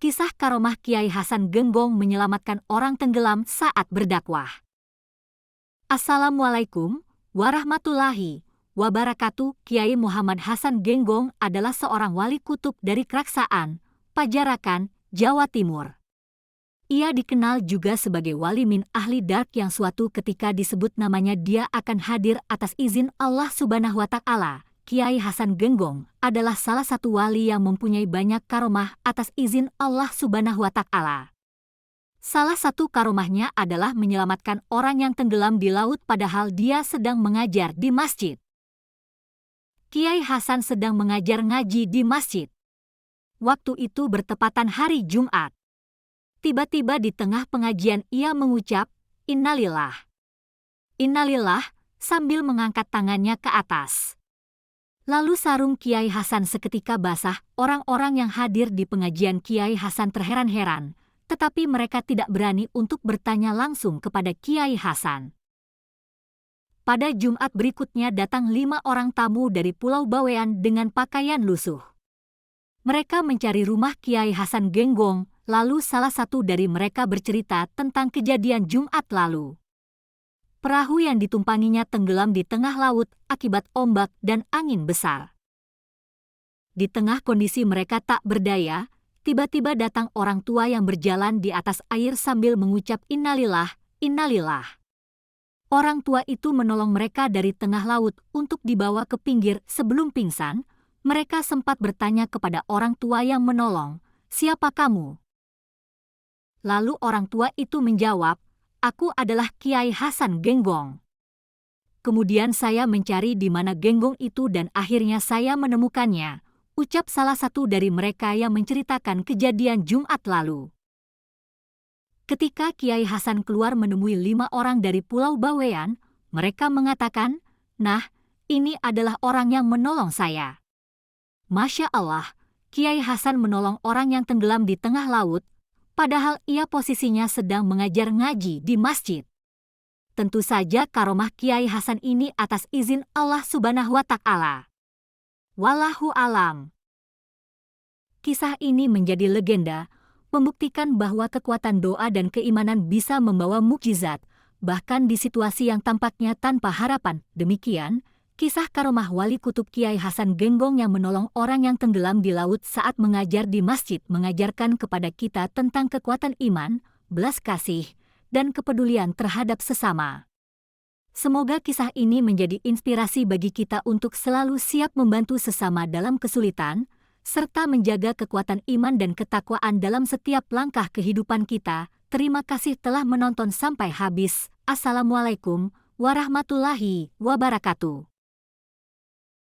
Kisah karomah Kiai Hasan Genggong menyelamatkan orang tenggelam saat berdakwah. Assalamualaikum warahmatullahi wabarakatuh. Kiai Muhammad Hasan Genggong adalah seorang wali kutub dari Keraksaan, Pajarakan, Jawa Timur. Ia dikenal juga sebagai wali min ahli dark yang suatu ketika disebut namanya dia akan hadir atas izin Allah Subhanahu wa Ta'ala. Kiai Hasan Genggong adalah salah satu wali yang mempunyai banyak karomah atas izin Allah Subhanahu wa Ta'ala. Salah satu karomahnya adalah menyelamatkan orang yang tenggelam di laut padahal dia sedang mengajar di masjid. Kiai Hasan sedang mengajar ngaji di masjid. Waktu itu bertepatan hari Jumat. Tiba-tiba di tengah pengajian ia mengucap, "Innalillah. Innalillah," sambil mengangkat tangannya ke atas. Lalu sarung Kiai Hasan seketika basah. Orang-orang yang hadir di pengajian Kiai Hasan terheran-heran, tetapi mereka tidak berani untuk bertanya langsung kepada Kiai Hasan. Pada Jumat berikutnya datang 5 orang tamu dari Pulau Bawean dengan pakaian lusuh. Mereka mencari rumah Kiai Hasan Genggong, lalu salah satu dari mereka bercerita tentang kejadian Jumat lalu. Perahu yang ditumpanginya tenggelam di tengah laut akibat ombak dan angin besar. Di tengah kondisi mereka tak berdaya, tiba-tiba datang orang tua yang berjalan di atas air sambil mengucap innalillah, innalillah. Orang tua itu menolong mereka dari tengah laut untuk dibawa ke pinggir. Sebelum pingsan, mereka sempat bertanya kepada orang tua yang menolong, "Siapa kamu?" Lalu orang tua itu menjawab, "Aku adalah Kiai Hasan Genggong." Kemudian saya mencari di mana Genggong itu dan akhirnya saya menemukannya, ucap salah satu dari mereka yang menceritakan kejadian Jumat lalu. Ketika Kiai Hasan keluar menemui 5 orang dari Pulau Bawean, mereka mengatakan, "Nah, ini adalah orang yang menolong saya." Masya Allah, Kiai Hasan menolong orang yang tenggelam di tengah laut, padahal ia posisinya sedang mengajar ngaji di masjid. Tentu saja karomah Kiai Hasan ini atas izin Allah Subhanahu wa Ta'ala. Wallahu alam. Kisah ini menjadi legenda, membuktikan bahwa kekuatan doa dan keimanan bisa membawa mukjizat, bahkan di situasi yang tampaknya tanpa harapan. Demikian, kisah karomah wali kutub Kiai Hasan Genggong yang menolong orang yang tenggelam di laut saat mengajar di masjid mengajarkan kepada kita tentang kekuatan iman, belas kasih, dan kepedulian terhadap sesama. Semoga kisah ini menjadi inspirasi bagi kita untuk selalu siap membantu sesama dalam kesulitan, serta menjaga kekuatan iman dan ketakwaan dalam setiap langkah kehidupan kita. Terima kasih telah menonton sampai habis. Assalamualaikum warahmatullahi wabarakatuh.